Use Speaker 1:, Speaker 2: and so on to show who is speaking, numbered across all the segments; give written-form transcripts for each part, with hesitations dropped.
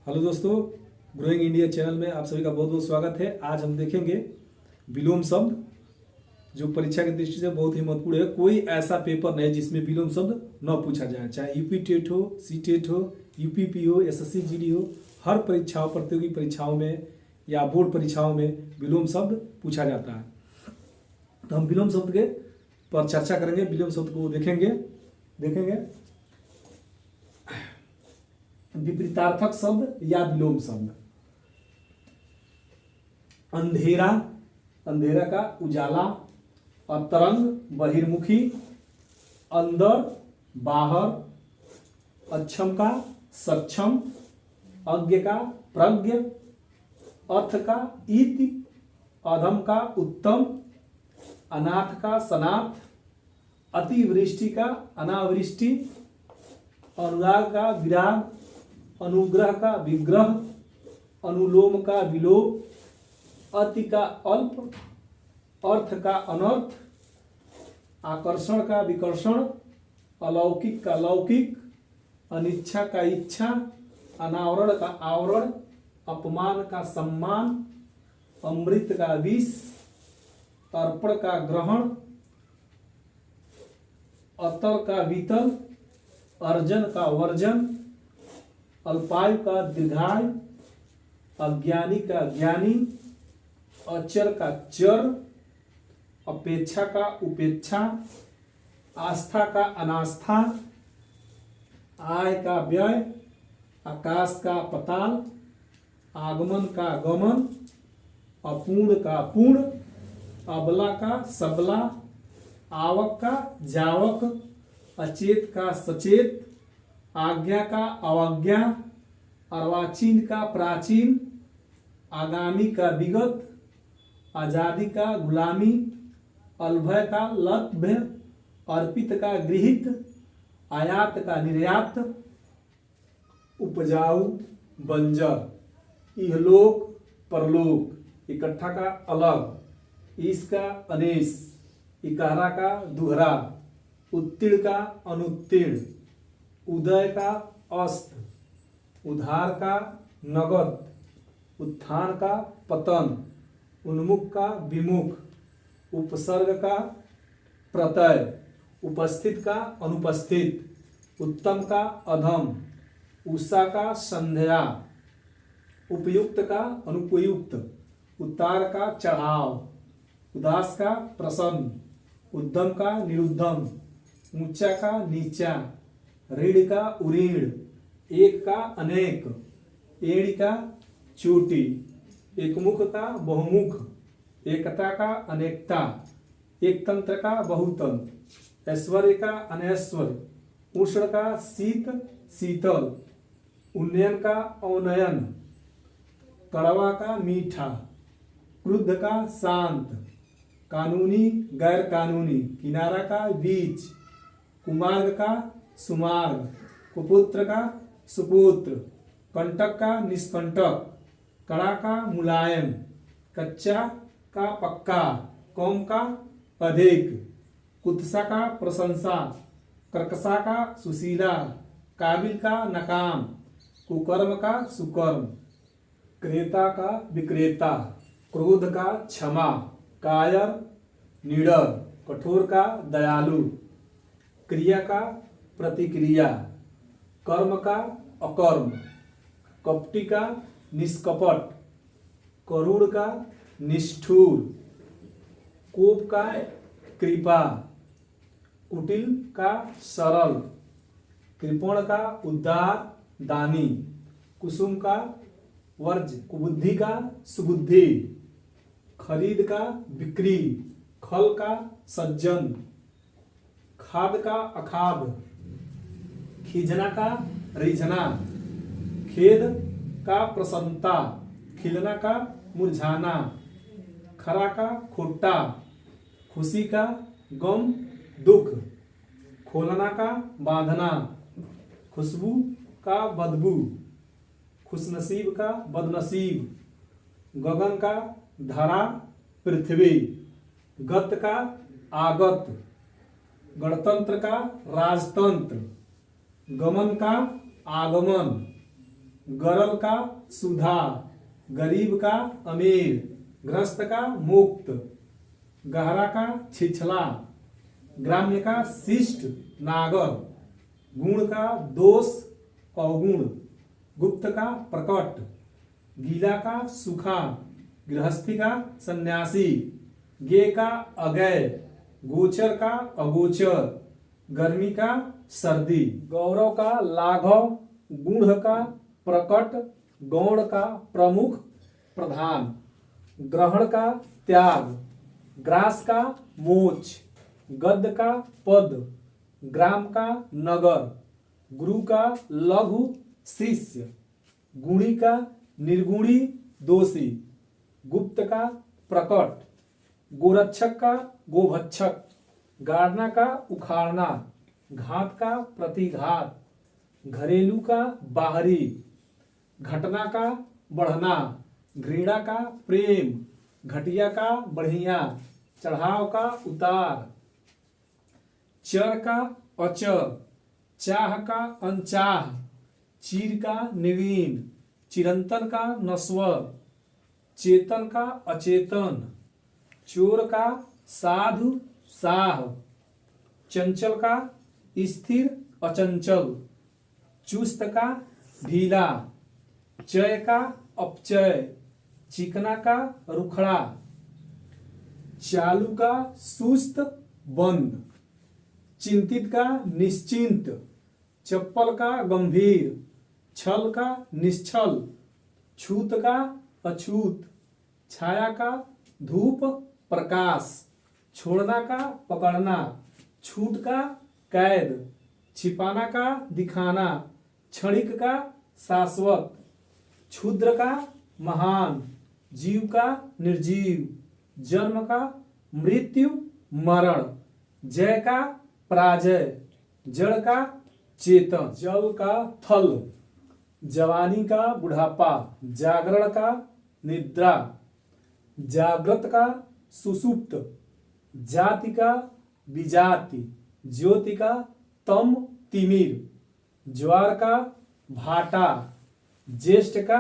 Speaker 1: Hello दोस्तों, growing India channel में आप सभी का बहुत बहुत स्वागत है। आज हम देखेंगे विलोम शब्द, जो परीक्षा की दृष्टि से बहुत ही महत्वपूर्ण है। कोई ऐसा पेपर नहीं जिसमें विलोम शब्द न पूछा जाए, चाहे यूपी टेट हो, सी टेट हो, यूपीपी हो, एसएससी जीडी हो। हर परीक्षाओं, प्रतियोगी परीक्षाओं में या बोर्ड परीक्षाओं में विलोम शब्द पूछा जाता है। तो हम विलोम शब्द के पर चर्चा करेंगे, विलोम शब्द को देखेंगे विपरीतार्थक शब्द या विलोम शब्द। अंधेरा, अंधेरा का उजाला। अतरंग, बहिर्मुखी। अंदर, बाहर। अक्षम का सक्षम। अज्ञ का प्रज्ञ। अर्थ का इति। अधम का उत्तम। अनाथ का सनाथ। अतिवृष्टि का अनावृष्टि। अनुराग का विराग। अनुग्रह का विग्रह। अनुलोम का विलोम। अति का अल्प। अर्थ का अनर्थ। आकर्षण का विकर्षण। अलौकिक का लौकिक। अनिच्छा का इच्छा। अनावरण का आवरण। अपमान का सम्मान। अमृत का विष। अर्पण का ग्रहण। अतर का वितर। अर्जन का वर्जन। अल्पायु का दीर्घायु। अज्ञानी का ज्ञानी। अचर का चर। अपेक्षा का उपेक्षा। आस्था का अनास्था। आय का व्यय। आकाश का पताल। आगमन का गमन। अपूर्ण का पूर्ण। अबला का सबला। आवक का जावक। अचेत का सचेत। आज्ञा का अवज्ञा। अर्वाचीन का प्राचीन। आगामी का विगत। आजादी का गुलामी। अलभय का लभ्य। अर्पित का गृहित। आयात का निर्यात। उपजाऊ, बंजर। इहलोक, परलोक। इकट्ठा का अलग। ईश का अनेस। इकारा का दुहरा। उत्तीर्ण का अनुत्तीर्ण। उदय का अस्त। उधार का नगद। उत्थान का पतन। उन्मुख का विमुख। उपसर्ग का प्रत्यय। उपस्थित का अनुपस्थित। उत्तम का अधम। उषा का संध्या। उपयुक्त का अनुपयुक्त। उतार का चढ़ाव। उदास का प्रसन्न। उद्यम का निरुद्धम। ऊंचा का नीचा। ऋण का उरीण। एक का अनेक। एड़ी का चोटी। एकमुख का बहुमुख। एकता का अनेकता। एक तंत्र का बहुतंत्र। ऐश्वर्य का अनैश्वर्य। उष्ण का शीत शीतल। उन्नयन का अवनयन। कड़वा का मीठा। क्रुद्ध का शांत। कानूनी गैर कानूनी। किनारा का बीच। कुमार्ग का सुमार्ग। कुपुत्र का सुपुत्र। कंटक का निष्कंटक। कड़ा का मुलायम। कच्चा का पक्का। कौम का अधिक। कुत्सा का प्रशंसा। कर्कशा का सुशीला। काबिल का नकाम। कुकर्म का सुकर्म। क्रेता का विक्रेता। क्रोध का क्षमा। कायर निडर। कठोर का दयालु। क्रिया का प्रतिक्रिया। कर्म का अकर्म। कपटी का निष्कपट। करुण का निष्ठुर। कोप का कृपा। कुटिल का सरल। कृपण का उदार दानी। कुसुम का वर्ज। कुबुद्धि का सुबुद्धि। खरीद का बिक्री। खल का सज्जन। खाद का अखाद। खींचना का रिझना। खेद का प्रसन्नता। खिलना का मुरझाना। खरा का खोटा। खुशी का गम दुख। खोलना का बांधना। खुशबू का बदबू। खुशनसीब का बदनसीब। गगन का धरा पृथ्वी। गत का आगत। गणतंत्र का राजतंत्र। गमन का आगमन। गरल का सुधा, गरीब का अमीर, ग्रस्त का मुक्त, गहरा का छिछला, ग्राम्य का शिष्ट नागर, गुण का दोष अवगुण, गुप्त का प्रकट, गीला का सूखा, गृहस्थी का सन्यासी, गे का अगय, गोचर का अगोचर, गर्मी का सर्दी, गौरव का लाघव, गूढ़ का प्रकट, गौण का प्रमुख प्रधान, ग्रहण का त्याग, ग्रास का मोच, गद्य का पद, ग्राम का नगर, गुरु का लघु शिष्य, गुणी का निर्गुणी दोषी, गुप्त का प्रकट, गोरक्षक का गोभक्षक, गाड़ना का उखाड़ना, घात का प्रतिघात, घरेलू का बाहरी, घटना का बढ़ना, घृणा का प्रेम, घटिया का बढ़िया, चढ़ाव का उतार, चर का अचर, चाह का अनचाह, चीर का नवीन, चिरंतन का नस्वर, चेतन का अचेतन, चोर का साधु साह, चंचल का स्थिर अचंचल, चुस्त का ढीला, चय का अपचय, चिकना का रुखड़ा, चालू का सुस्त बंद, चिंतित का निश्चिंत, चप्पल का गंभीर, छल का निश्छल, छूत का अछूत, छाया का धूप प्रकाश, छोड़ना का पकड़ना, छूट का कैद, छिपाना का दिखाना, क्षणिक का शाश्वत, क्षुद्र का महान, जीव का निर्जीव, जन्म का मृत्यु मरण, जय का पराजय, जड़ का चेतन, जल का थल, जवानी का बुढ़ापा, जागरण का निद्रा, जागृत का सुसुप्त, जाति का विजाति, ज्योति का तम तिमिर, ज्वार का भाटा, ज्येष्ठ का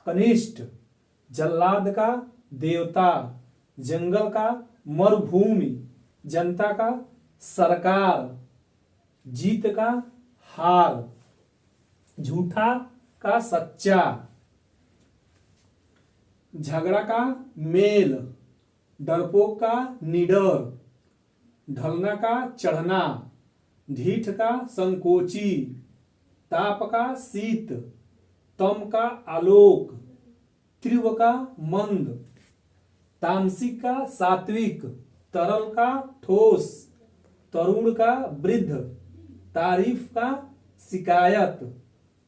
Speaker 1: कनिष्ठ, जल्लाद का देवता, जंगल का मरुभूमि, जनता का सरकार, जीत का हार, झूठा का सच्चा, झगड़ा का मेल, डरपोक का निडर, ढलना का चढ़ना, ढीठ का संकोची, ताप का शीत, तम का आलोक, तीव्र का मंद, तामसिक का सात्विक, तरल का ठोस, तरुण का वृद्ध, तारीफ का शिकायत,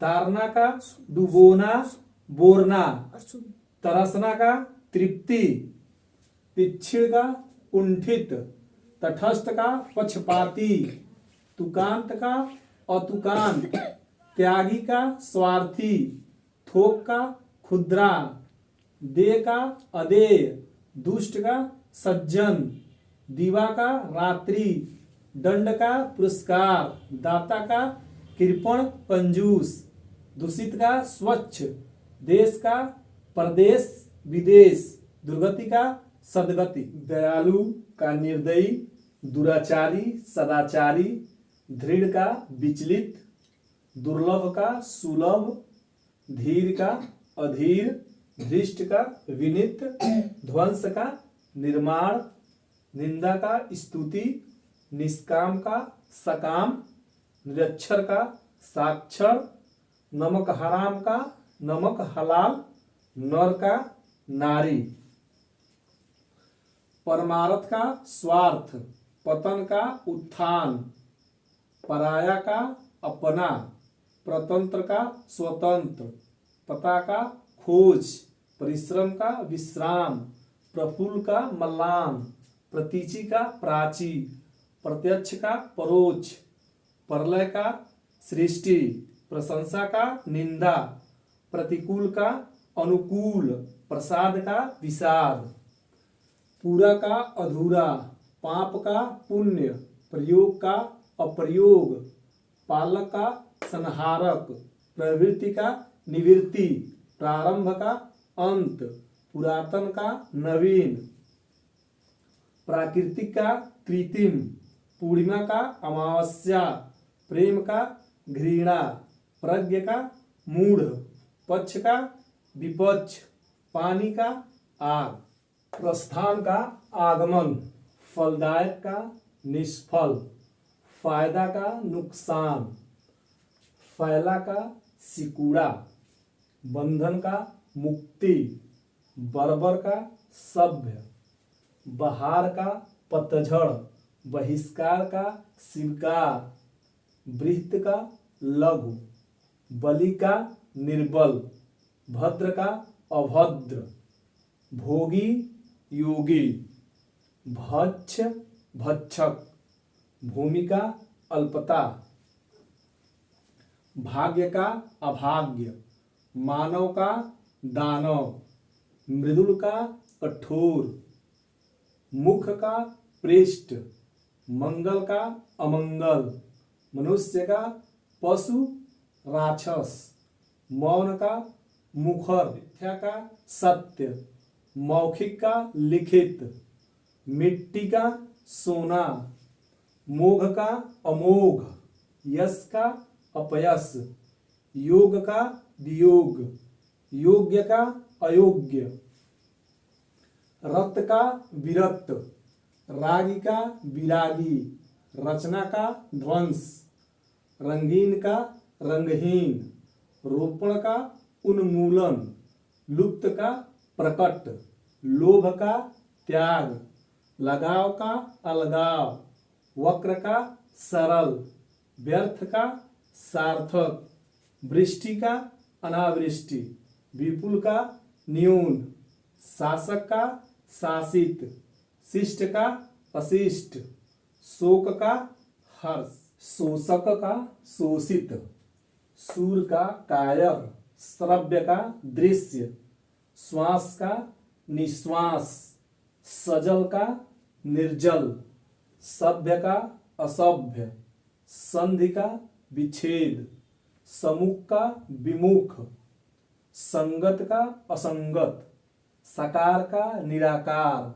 Speaker 1: तारना का डुबोना बोरना, तरसना का तृप्ति, पिछड़ का कुंठित, तटस्थ का पक्षपाती, तुकांत का अतुकांत, त्यागी का स्वार्थी, थोक का खुद्रा, दे का अदेय, दुष्ट का सज्जन, दीवा का रात्रि, दंड का पुरस्कार, दाता का कृपण कंजूस, दूषित का स्वच्छ, देश का परदेश विदेश, दुर्गति का सदगति, दयालु का निर्दयी, दुराचारी सदाचारी, दृढ़ का विचलित, दुर्लभ का सुलभ, धीर का अधीर, धृष्ट का विनित, ध्वंस का निर्माण, निंदा का स्तुति, निष्काम का सकाम, निरक्षर का साक्षर, नमक हराम का नमक हलाल, नर का नारी, परमार्थ का स्वार्थ, पतन का उत्थान, पराया का अपना, प्रतंत्र का स्वतंत्र, पता का खोज, परिश्रम का विश्राम, प्रफुल्ल का मल्लान, प्रतीचि का प्राची, प्रत्यक्ष का परोक्ष, प्रलय का सृष्टि, प्रशंसा का निंदा, प्रतिकूल का अनुकूल, प्रसाद का विषाद, पूरा का अधूरा, पाप का पुण्य, प्रयोग का अप्रयोग, पालक का संहारक, प्रवृत्ति का निवृत्ति, प्रारंभ का अंत, पुरातन का नवीन, प्राकृतिक का कृत्रिम, पूर्णिमा का अमावस्या, प्रेम का घृणा, प्रज्ञ का मूढ़, पक्ष का विपक्ष, पानी का आग, प्रस्थान का आगमन, फलदायक का निष्फल, फायदा का नुकसान, फैला का सिकुड़ा, बंधन का मुक्ति, बर्बर का सभ्य, बहार का पतझड़, बहिष्कार का स्वीकार, बृहत का लघु, बलि का निर्बल, भद्र का अभद्र, भोगी योगी, भक्ष भक्षक, भूमिका अल्पता, भाग्य का अभाग्य, मानव का दानव, मृदुल का कठोर, मुख का पृष्ठ, मंगल का अमंगल, मनुष्य का पशु राक्षस, मौन का मुखर, मिथ्या का सत्य, मौखिक का लिखित, मिट्टी का सोना, मोघ का अमोघ, यश का अपयश, योग का वियोग, योग्य का अयोग्य, रत का विरत, रागी का विरागी, रचना का ध्वंस, रंगीन का रंगहीन, रोपण का उन्मूलन, लुप्त का प्रकट, लोभ का त्याग, लगाव का अलगाव, वक्र का सरल, व्यर्थ का सार्थक, वृष्टि का अनावृष्टि, विपुल का न्यून, शासक का शासित, शिष्ट का अशिष्ट, शोक का हर्ष, शोषक का शोषित, सूर का कायर, श्रव्य का दृश्य, श्वास का निश्वास, सजल का निर्जल, सभ्य का असभ्य, संधि का विच्छेद, समुख का विमुख, संगत का असंगत, साकार का निराकार,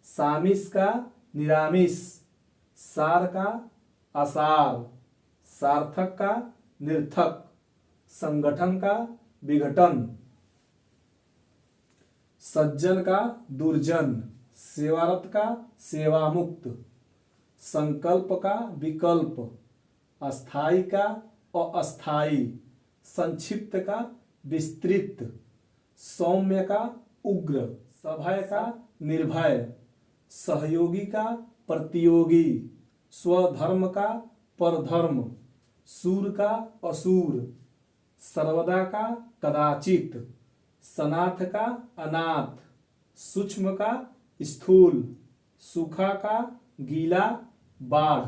Speaker 1: सामिस का निरामिस, सार का असार, सार्थक का निर्थक, संगठन का विघटन, सज्जन का दुर्जन, सेवारत का सेवामुक्त, संकल्प का विकल्प, अस्थाई का अस्थाई, संक्षिप्त का विस्तृत, सौम्य का उग्र, सभय का निर्भय, सहयोगी का प्रतियोगी, स्वधर्म का परधर्म, सूर का असूर, सर्वदा का कदाचित, सनाथ का अनाथ, सूक्ष्म का स्थूल, सूखा का गीला बाढ़,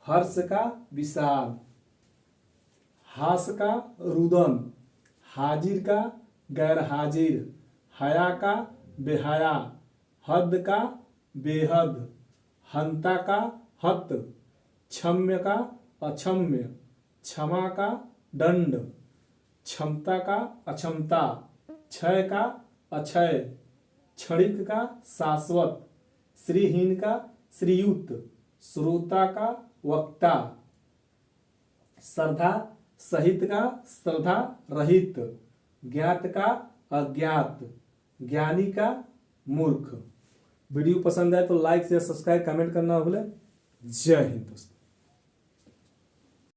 Speaker 1: हर्ष का विषाद, हास का रुदन, हाजिर का गैर हाजिर, हया का बेहया, हद का बेहद, हंता का हत, क्षम्य का अक्षम्य, क्षमा का दंड, क्षमता का अक्षमता, क्षय का अक्षय, क्षणिक का शाश्वत, श्रीहीन का श्रीयुत, श्रोता का वक्ता, श्रद्धा सहित का श्रद्धा रहित, ज्ञात का अज्ञात, ज्ञानी का मूर्ख। वीडियो पसंद आए तो लाइक शेयर सब्सक्राइब कमेंट करना ना भूलें। जय हिंद दोस्तों।